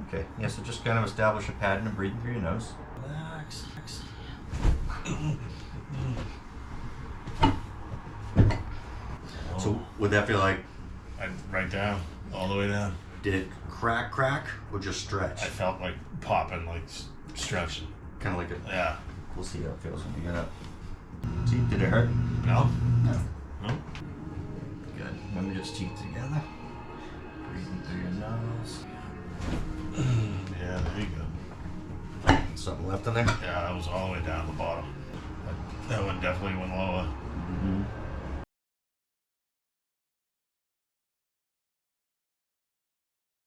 Okay. Yeah, so just kind of establish a pattern of breathing through your nose. Relax. So would that feel like? Right down, all the way down. Did it crack, or just stretch? I felt like popping, like stretching. Kind of like it. Yeah. We'll see how it feels when you get up. See, did it hurt? No. No. No. Good. Remember, just teeth together. Breathing through your nose. Yeah, there you go. Something left in there? Yeah, that was all the way down the bottom. That one definitely went lower. Mm-hmm.